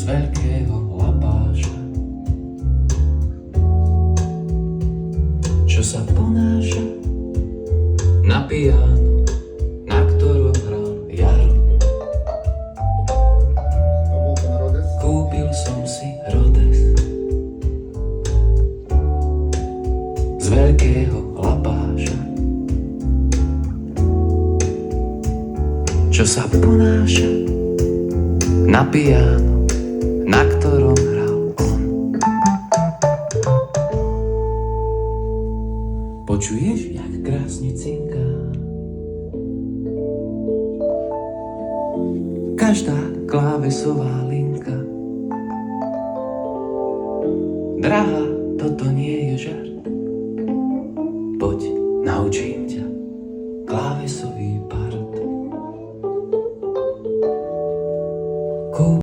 veľkého lapáša, čo sa ponáša na piano, na ktorom hral Jaro. Kúpil som si Rhodes z veľkého lapáša, čo sa ponáša na piano, na ktorom hral on. Počuješ, jak krásne cinká každá klávesová linka. Drahá, toto nie je žart. Poď, naučím